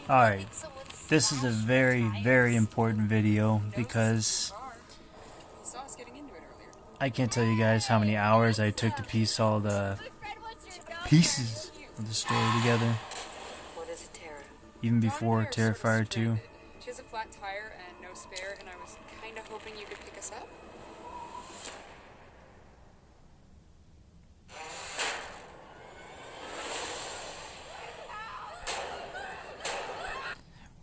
Alright, this is a very, very important video because I can't tell you guys how many hours I took to piece all the pieces of the story together. What is a Terra? Even before Terrifier 2. She has a flat tire and no spare, and I was kind of hoping you could pick us up.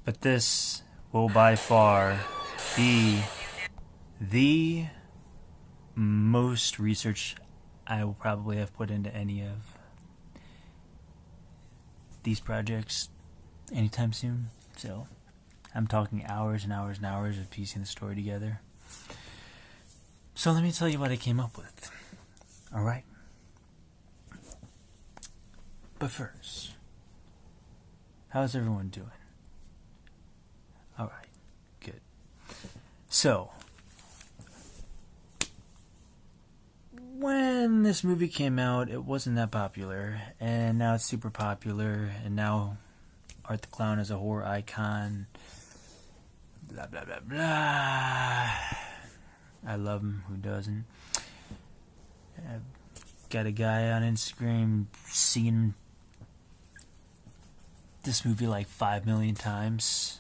But this will by far be the most research I will probably have put into any of these projects anytime soon. So I'm talking hours and hours and hours of piecing the story together. So let me tell you what I came up with. Alright. But first, how's everyone doing? Alright, good. So, when this movie came out, it wasn't that popular, and now it's super popular, and now Art the Clown is a horror icon. Blah, blah, blah, blah. I love him, who doesn't? I've got a guy on Instagram seen this movie like 5 million times.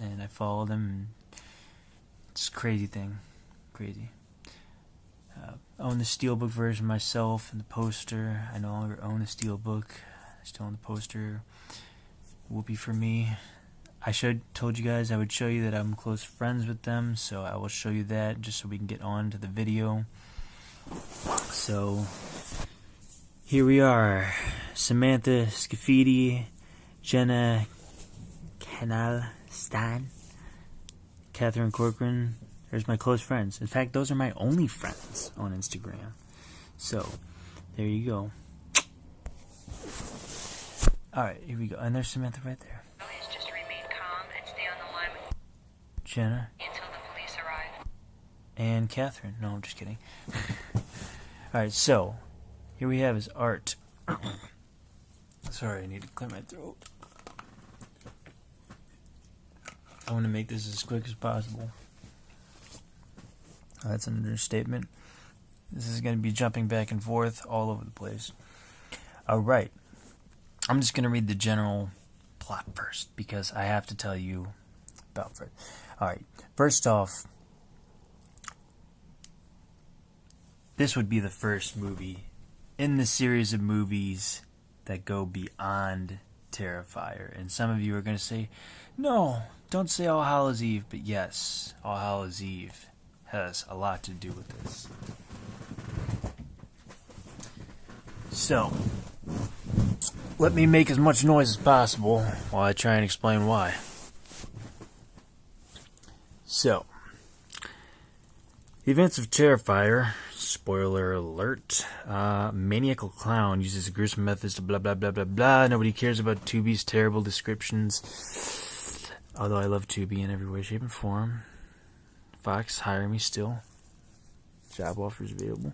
And I followed him. It's a crazy thing. Crazy. I own the steelbook version myself and the poster. I no longer own the steelbook. I still own the poster. Whoopee for me. I told you guys I would show you that I'm close friends with them, so I will show you that just so we can get on to the video. So, here we are. Samantha Scafidi, Jenna Canal Stan, Catherine Corcoran. There's my close friends. In fact, those are my only friends on Instagram. So, there you go. Alright, here we go. And there's Samantha right there. Please just remain calm and stay on the line with Jenna. until the police arrive. And Catherine. No, I'm just kidding. Alright, so, here we have is Art. Sorry, I need to clear my throat. I want to make this as quick as possible. That's an understatement. This is going to be jumping back and forth all over the place. Alright. I'm just going to read the general plot first because I have to tell you about it. Alright. First off, this would be the first movie in the series of movies that go beyond Terrifier. And some of you are going to say, no, don't say All Hallows Eve. But yes, All Hallows Eve has a lot to do with this. So, let me make as much noise as possible while I try and explain why. So, the events of Terrifier, spoiler alert, maniacal clown uses gruesome methods to blah blah blah blah blah. Nobody cares about Tubi's terrible descriptions. Although I love Tubi in every way, shape, and form. Fox, hire me still. Job offers available.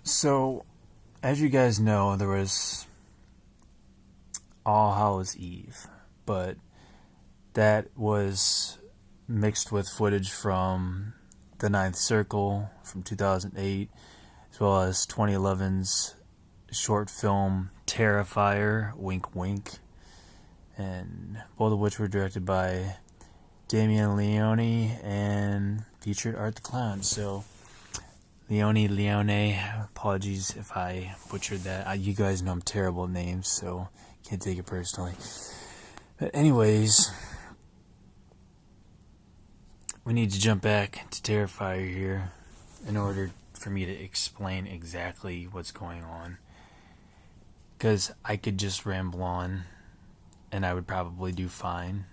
So, as you guys know, there was All Hallows Eve, but that was mixed with footage from The Ninth Circle from 2008, as well as 2011's short film Terrifier, wink wink, and both of which were directed by Damien Leone and featured Art the Clown. So Leone, apologies if I butchered that. You guys know I'm terrible at names, so can't take it personally. But anyways, we need to jump back to Terrifier here in order for me to explain exactly what's going on. Because I could just ramble on, and I would probably do fine,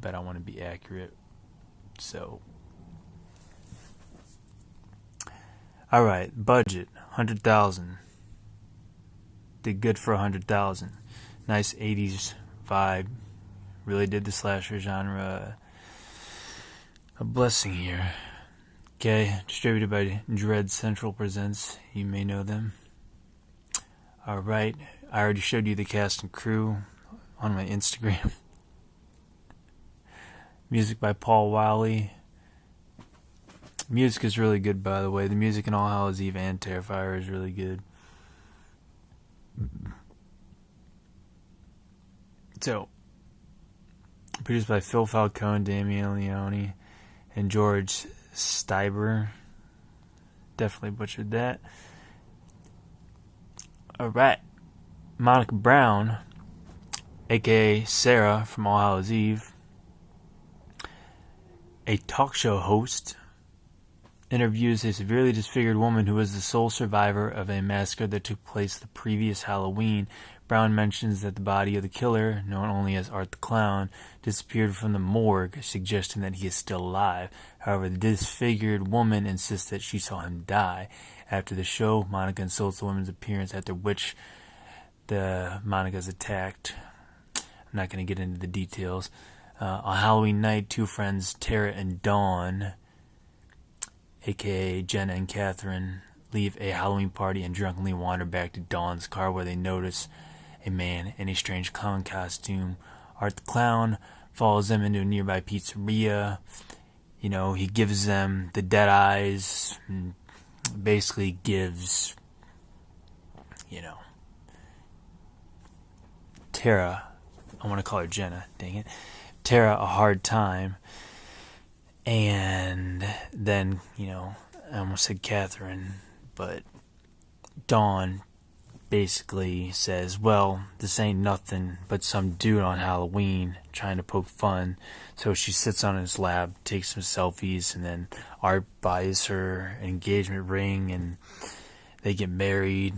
but I want to be accurate. So, alright, budget, $100,000. Did good for $100,000. Nice 80s vibe. Really did the slasher genre a blessing here. Okay, distributed by Dread Central Presents. You may know them. Alright, I already showed you the cast and crew on my Instagram. Music by Paul Wiley. Music is really good, by the way. The music in All Hallows Eve and Terrifier is really good. So, produced by Phil Falcone, Damian Leone, and George Steiber. Definitely butchered that. Alright. Monica Brown, aka Sarah from All Hallows Eve, a talk show host, interviews a severely disfigured woman who was the sole survivor of a massacre that took place the previous Halloween. Brown mentions that the body of the killer, known only as Art the Clown, disappeared from the morgue, suggesting that he is still alive. However, the disfigured woman insists that she saw him die. After the show, Monica insults the woman's appearance, after which Monica's attacked. I'm not going to get into the details. On Halloween night, two friends, Tara and Dawn, aka Jenna and Catherine, leave a Halloween party and drunkenly wander back to Dawn's car, where they notice a man in a strange clown costume. Art the Clown follows them into a nearby pizzeria. You know, he gives them the dead eyes, and basically gives, Tara, I want to call her Jenna, dang it, Tara a hard time. And then, I almost said Catherine, but Dawn basically says, well, this ain't nothing but some dude on Halloween trying to poke fun. So she sits on his lap, takes some selfies, and then Art buys her an engagement ring, and they get married.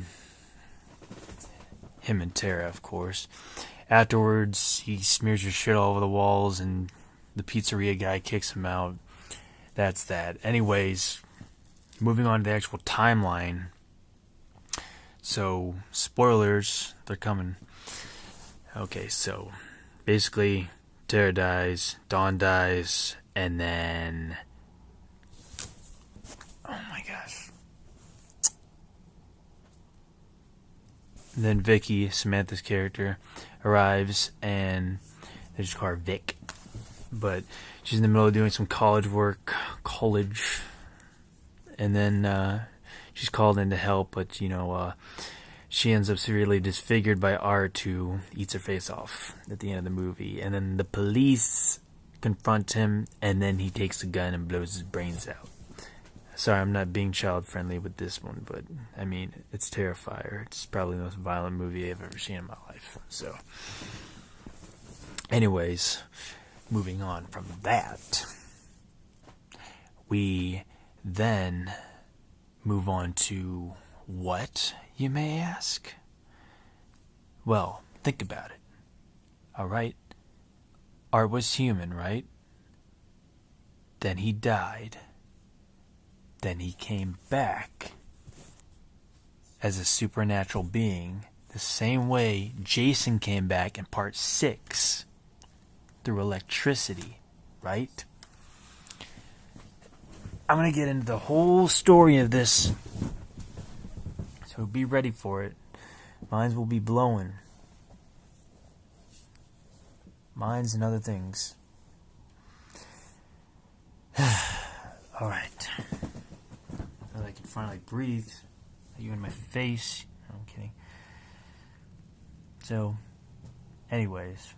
Him and Tara, of course. Afterwards, he smears her shit all over the walls, and the pizzeria guy kicks him out. That's that. Anyways, moving on to the actual timeline. So, spoilers, they're coming. Okay, so basically, Tara dies, Dawn dies, and then, oh my gosh. Then Vicky, Samantha's character, arrives, and they just call her Vic. But she's in the middle of doing some college, and then she's called in to help, but she ends up severely disfigured by Art, who eats her face off at the end of the movie. And then the police confront him, and then he takes a gun and blows his brains out. Sorry, I'm not being child friendly with this one, but I mean, it's Terrifier. It's probably the most violent movie I've ever seen in my life. So, anyways, moving on from that, we then move on to what, you may ask? Well, think about it. Alright? Art was human, right? Then he died. Then he came back as a supernatural being, the same way Jason came back in part 6 through electricity, right? I'm going to get into the whole story of this, so be ready for it. Minds will be blowing. Minds and other things. Alright. Now that I can finally breathe. You in my face. No, I'm kidding. So, anyways.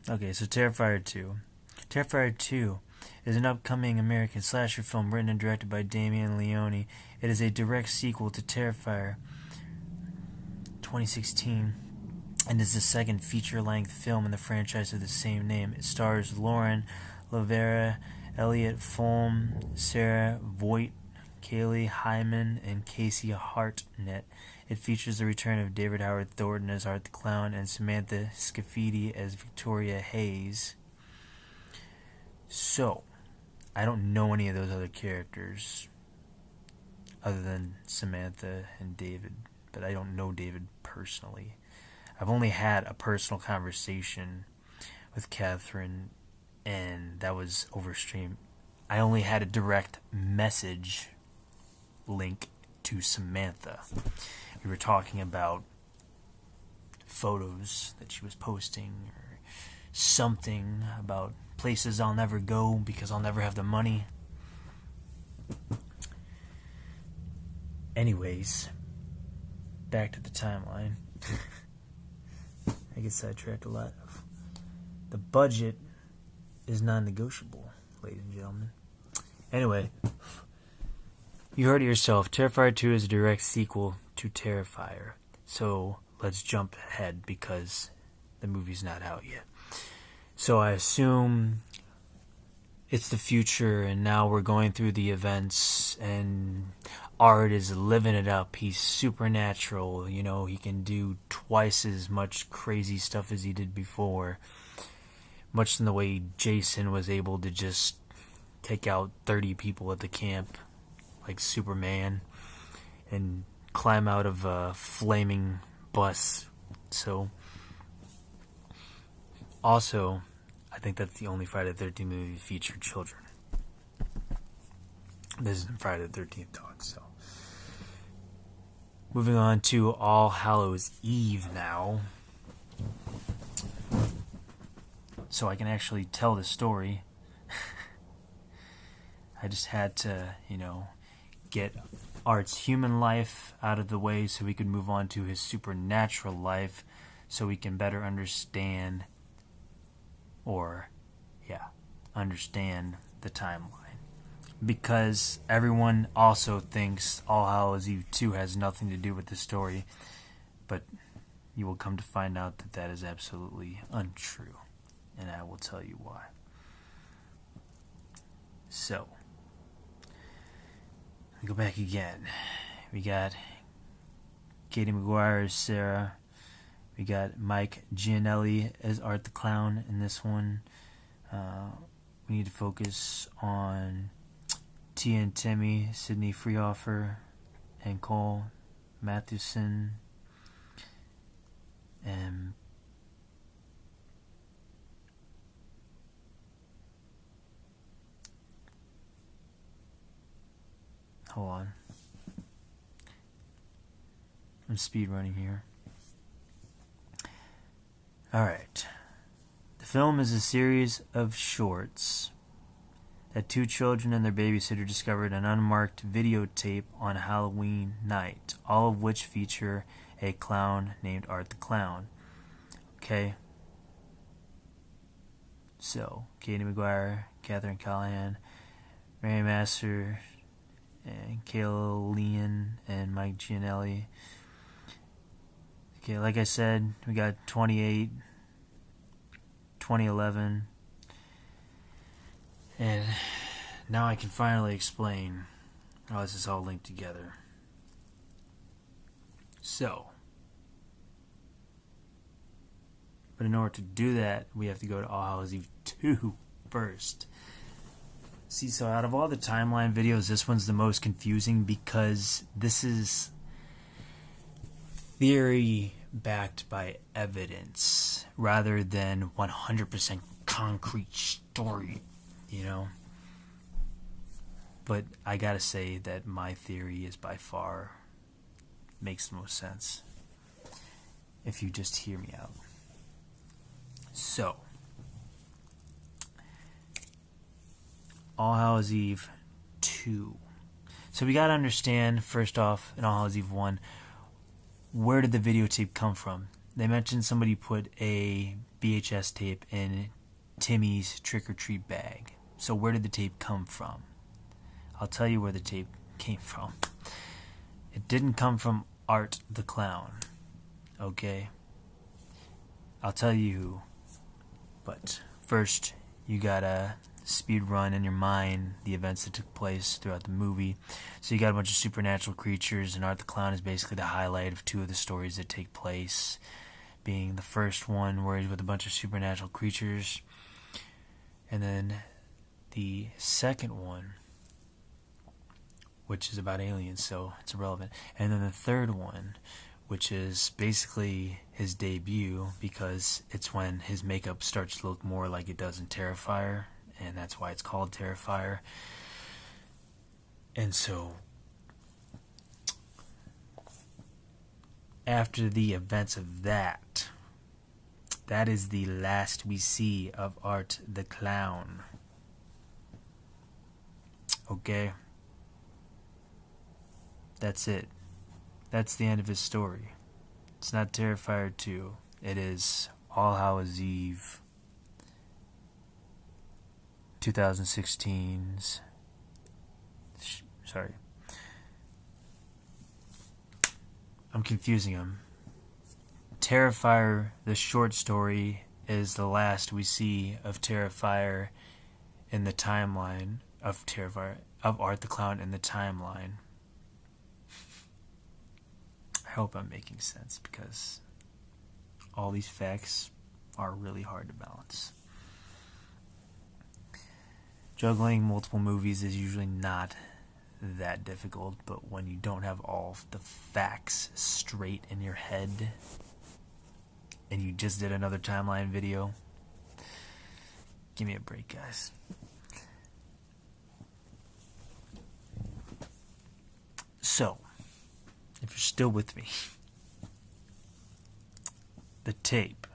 Okay, so Terrifier 2. Terrifier 2 is an upcoming American slasher film written and directed by Damian Leone. It is a direct sequel to Terrifier 2016 and is the second feature-length film in the franchise of the same name. It stars Lauren Lavera, Elliot Fulm, Sarah Voigt, Kaylee Hyman, and Casey Hartnett. It features the return of David Howard Thornton as Art the Clown and Samantha Scafidi as Victoria Hayes. So, I don't know any of those other characters other than Samantha and David, but I don't know David personally. I've only had a personal conversation with Catherine, and that was over stream. I only had a direct message link to Samantha. We were talking about photos that she was posting or something about places I'll never go because I'll never have the money. Anyways, back to the timeline. I get sidetracked a lot. The budget is non-negotiable, ladies and gentlemen. Anyway, you heard it yourself. Terrifier 2 is a direct sequel to Terrifier. So let's jump ahead because the movie's not out yet. So I assume it's the future and now we're going through the events and Art is living it up. He's supernatural. You know, he can do twice as much crazy stuff as he did before. Much in the way Jason was able to just take out 30 people at the camp like Superman and climb out of a flaming bus. So, also, I think that's the only Friday the 13th movie that featured children. This isn't Friday the 13th talk, so. Moving on to All Hallows Eve now. So I can actually tell the story. I just had to, get Art's human life out of the way so we could move on to his supernatural life so we can better understand understand the timeline. Because everyone also thinks All Hallows Eve 2 has nothing to do with the story, but you will come to find out that that is absolutely untrue, and I will tell you why. So, we go back again. We got Katie McGuire as Sarah. We got Mike Gianelli as Art the Clown in this one. We need to focus on Tia and Timmy, Sydney Freehofer, and Cole Mathewson, and hold on. I'm speed running here. Alright. The film is a series of shorts that two children and their babysitter discovered an unmarked videotape on Halloween night, all of which feature a clown named Art the Clown. Okay? So, Katie McGuire, Catherine Callahan, Mary Master, and Kayla Leon, and Mike Gianelli. Okay, like I said, we got 28, 2011, and now I can finally explain how this is all linked together. So, but in order to do that, we have to go to All Hallows Eve 2 first. See, so out of all the timeline videos, this one's the most confusing because this is theory backed by evidence rather than 100% concrete story, But I gotta say that my theory is by far makes the most sense if you just hear me out. So, All Hallows Eve 2. So we gotta understand, first off, in All Hallows Eve 1, where did the videotape come from? They mentioned somebody put a VHS tape in Timmy's trick-or-treat bag. So where did the tape come from? I'll tell you where the tape came from. It didn't come from Art the Clown. Okay? I'll tell you who. But first, you gotta speed run in your mind the events that took place throughout the movie. So you got a bunch of supernatural creatures, and Art the Clown is basically the highlight of two of the stories that take place, being the first one where he's with a bunch of supernatural creatures, and then the second one, which is about aliens, so it's irrelevant, and then the third one, which is basically his debut, because it's when his makeup starts to look more like it does in Terrifier, and that's why it's called Terrifier. And so, after the events of that is the last we see of Art the Clown. Okay? That's it. That's the end of his story. It's not Terrifier 2. It is All Hallows Eve 2016's... Sorry. I'm confusing them. Terrifier, the short story, is the last we see of Terrifier in the timeline of Terrifier, of Art the Clown in the timeline. I hope I'm making sense, because all these facts are really hard to balance. Juggling multiple movies is usually not that difficult, but when you don't have all the facts straight in your head, and you just did another timeline video, give me a break, guys. So, if you're still with me, the tape,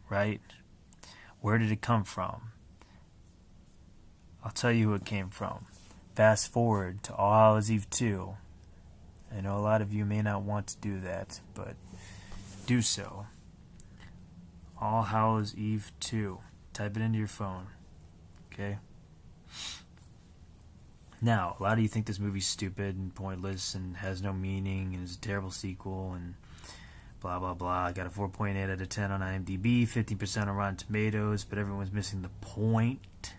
right? Where did it come from? I'll tell you who it came from. Fast forward to All Hallows Eve 2. I know a lot of you may not want to do that, but do so. All Hallows Eve 2. Type it into your phone. Okay? Now, a lot of you think this movie's stupid and pointless and has no meaning and is a terrible sequel and blah, blah, blah. I got a 4.8 out of 10 on IMDb, 50% on Rotten Tomatoes, but everyone's missing the point.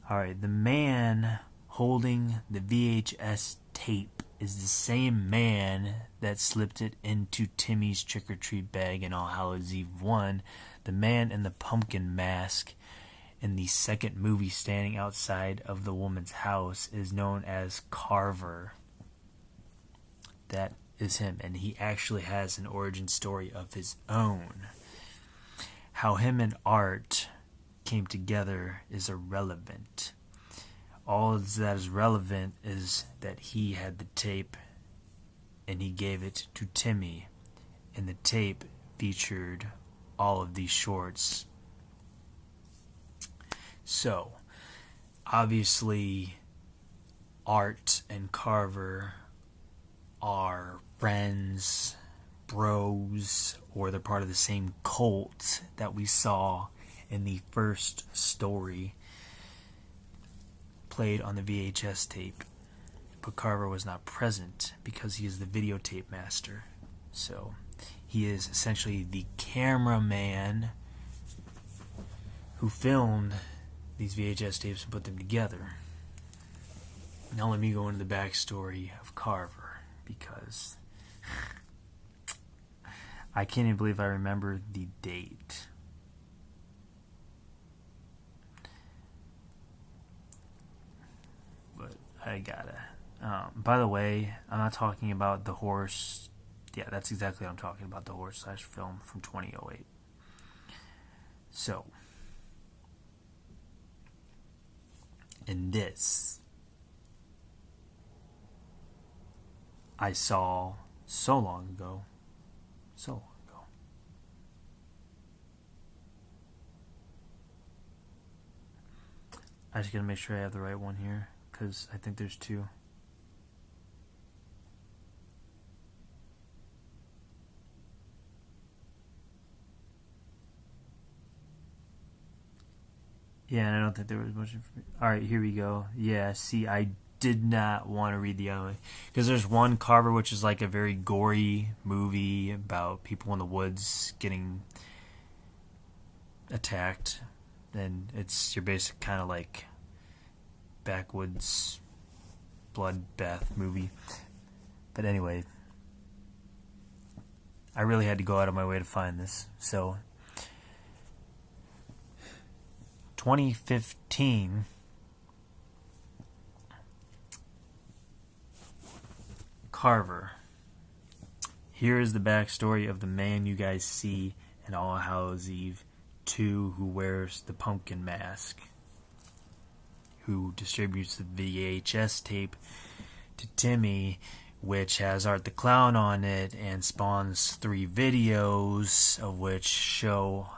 Alright, the man holding the VHS tape is the same man that slipped it into Timmy's trick-or-treat bag in All Hallows Eve 1. The man in the pumpkin mask in the second movie standing outside of the woman's house is known as Carver. That is him, and he actually has an origin story of his own. How him and Art came together is irrelevant. All that is relevant is that he had the tape and he gave it to Timmy, and the tape featured all of these shorts. So, obviously, Art and Carver are friends, bros, or they're part of the same cult that we saw in the first story played on the VHS tape. But Carver was not present because he is the videotape master. So he is essentially the cameraman who filmed these VHS tapes and put them together. Now let me go into the backstory of Carver, because I can't even believe I remember the date. But I gotta. By the way, I'm not talking about the horse. Yeah, that's exactly what I'm talking about, the horse / film from 2008. So, in this, I saw so long ago. I just gotta make sure I have the right one here, because I think there's two. Yeah, and I don't think there was much information. Alright, here we go. Yeah, see, I did not want to read the other way. Because there's one, Carver, which is like a very gory movie about people in the woods getting attacked. And it's your basic kind of like backwoods bloodbath movie. But anyway, I really had to go out of my way to find this. So, 2015, Carver. Here is the backstory of the man you guys see in All Hallows Eve 2, who wears the pumpkin mask, who distributes the VHS tape to Timmy, which has Art the Clown on it and spawns 3 videos of which show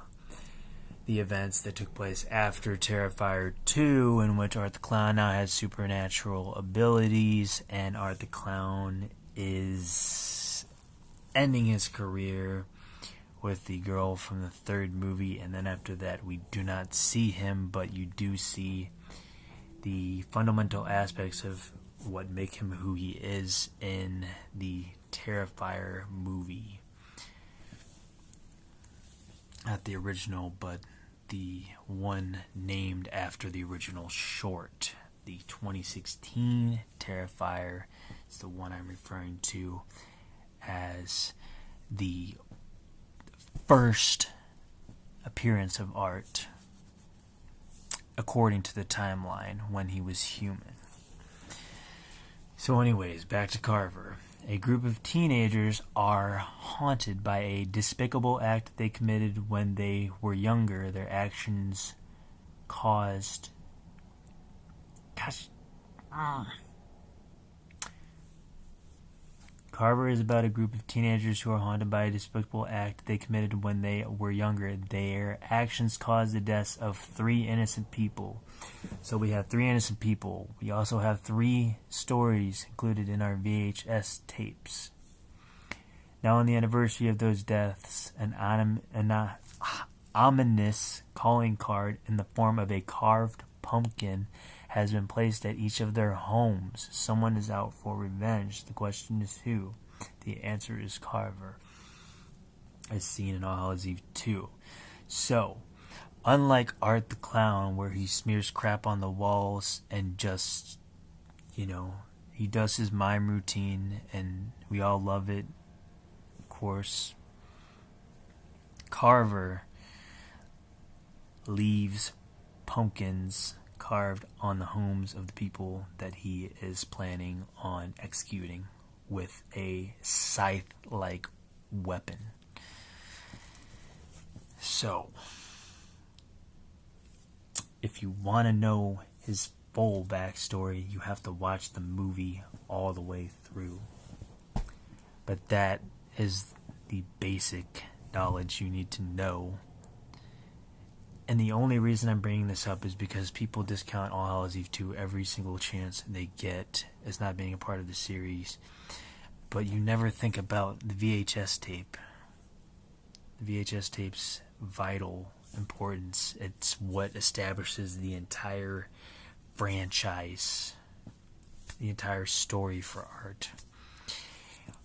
the events that took place after Terrifier 2, in which Art the Clown now has supernatural abilities, and Art the Clown is ending his career with the girl from the 3rd movie, and then after that we do not see him, but you do see the fundamental aspects of what make him who he is in the Terrifier movie. Not the original, but the one named after the original short. The 2016 Terrifier is the one I'm referring to as the first appearance of Art, according to the timeline, when he was human. So anyways, back to Carver. A group of teenagers are haunted by a despicable act they committed when they were younger. Their actions caused... Carver is about a group of teenagers who are haunted by a despicable act they committed when they were younger. Their actions caused the deaths of 3 innocent people. So we have 3 innocent people. We also have 3 stories included in our VHS tapes. Now on the anniversary of those deaths, an ominous calling card in the form of a carved pumpkin has been placed at each of their homes. Someone is out for revenge. The question is who? The answer is Carver, as seen in All Hallows Eve 2. So, unlike Art the Clown, where he smears crap on the walls and just, he does his mime routine and we all love it, of course, Carver leaves pumpkins carved on the homes of the people that he is planning on executing with a scythe-like weapon. So, if you want to know his full backstory, you have to watch the movie all the way through. But that is the basic knowledge you need to know. And the only reason I'm bringing this up is because people discount All Hallows Eve 2 every single chance they get as not being a part of the series. But you never think about the VHS tape. The VHS tape's vital importance. It's what establishes the entire franchise, the entire story for Art.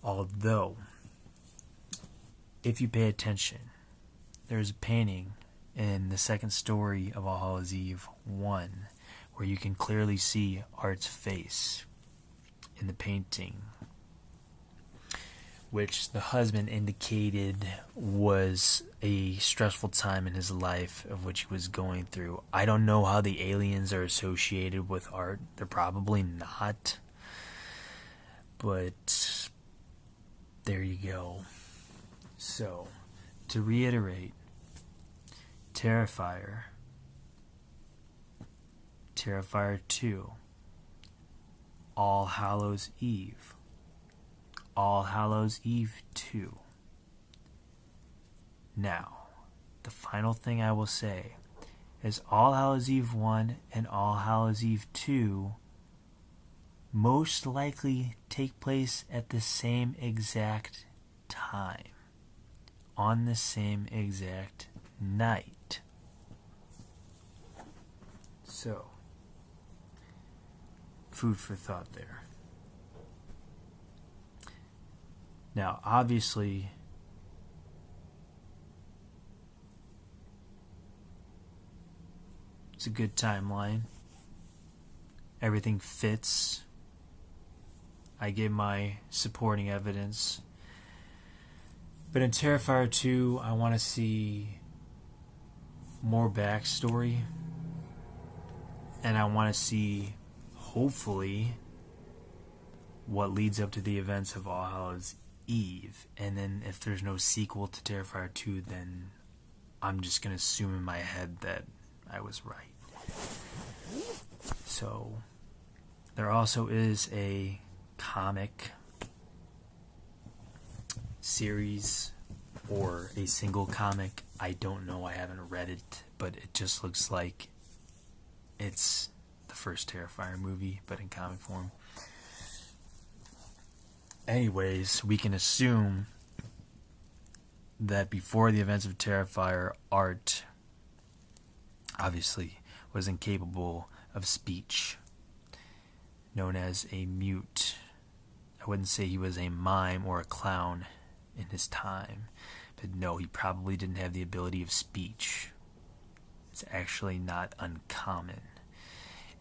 Although, if you pay attention, there's a painting in the second story of All Hallows Eve 1 where you can clearly see Art's face in the painting, which the husband indicated was a stressful time in his life of which he was going through. I don't know how the aliens are associated with Art. They're probably not. But there you go. So, to reiterate, Terrifier 2, All Hallows Eve, All Hallows Eve 2. Now, the final thing I will say is All Hallows Eve 1 and All Hallows Eve 2 most likely take place at the same exact time, on the same exact night. So, food for thought there. Now, obviously, it's a good timeline. Everything fits. I gave my supporting evidence. But in Terrifier 2, I want to see more backstory. And I want to see, hopefully, what leads up to the events of All Hallows Eve. And then if there's no sequel to Terrifier 2, then I'm just going to assume in my head that I was right. So, there also is a comic series or a single comic. I don't know, I haven't read it, but it just looks like it's the first Terrifier movie, but in comic form. Anyways, we can assume that before the events of Terrifier, Art obviously was incapable of speech, known as a mute. I wouldn't say he was a mime or a clown in his time, but no, he probably didn't have the ability of speech. It's actually not uncommon.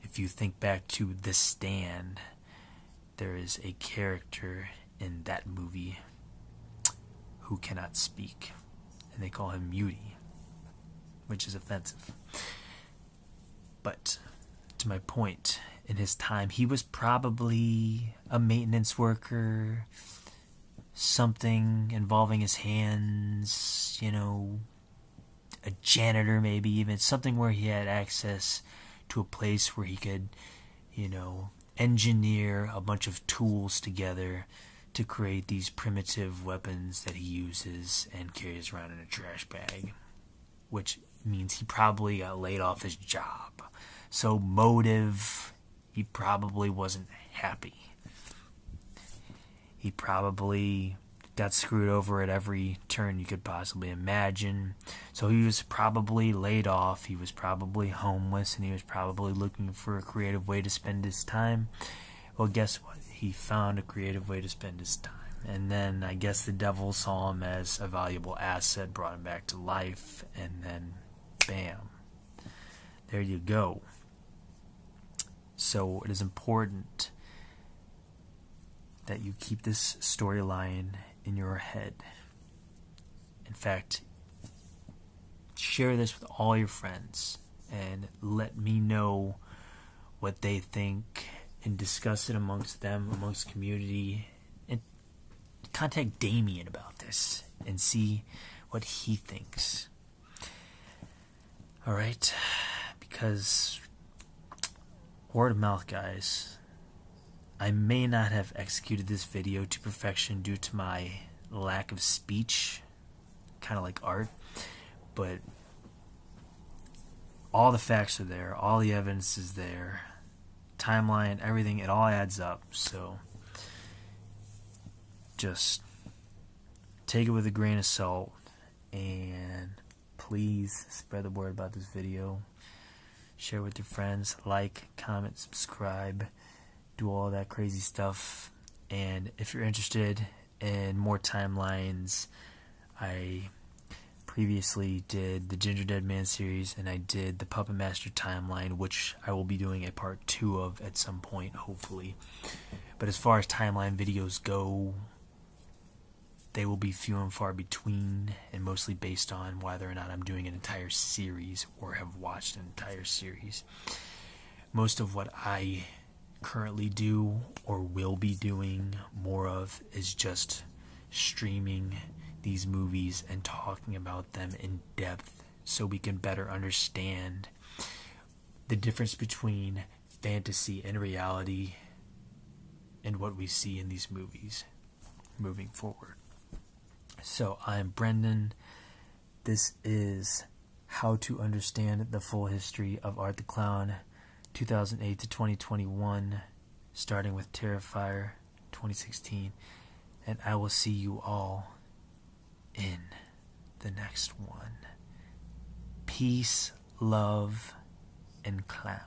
If you think back to The Stand, there is a character in that movie who cannot speak, and they call him Mutie, which is offensive. But to my point, in his time, he was probably a maintenance worker, something involving his hands, a janitor maybe even, something where he had access to a place where he could, engineer a bunch of tools together to create these primitive weapons that he uses and carries around in a trash bag, which means he probably got laid off his job. So motive, he probably wasn't happy. He probably got screwed over at every turn you could possibly imagine. So he was probably laid off, he was probably homeless, and he was probably looking for a creative way to spend his time. Well, guess what? He found a creative way to spend his time. And then I guess the devil saw him as a valuable asset, brought him back to life, and then bam. There you go. So it is important that you keep this storyline in your head. In fact, share this with all your friends and let me know what they think and discuss it amongst them, amongst community, and contact Damien about this and see what he thinks. Alright? Because word of mouth, guys. I may not have executed this video to perfection due to my lack of speech, kind of like Art, but all the facts are there, all the evidence is there, timeline, everything, it all adds up. So just take it with a grain of salt, and please spread the word about this video. Share with your friends, like, comment, subscribe, do all that crazy stuff. And if you're interested in more timelines, I previously did the Ginger Dead Man series, and I did the Puppet Master timeline, which I will be doing a part 2 of at some point, hopefully. But as far as timeline videos go, they will be few and far between, and mostly based on whether or not I'm doing an entire series or have watched an entire series. Most of what I currently do or will be doing more of is just streaming these movies and talking about them in depth so we can better understand the difference between fantasy and reality and what we see in these movies moving forward. So I'm Brendan. This is How to Understand the Full History of Art the Clown, 2008 to 2021, starting with Terrifier 2016, and I will see you all in the next one. Peace, love, and clown.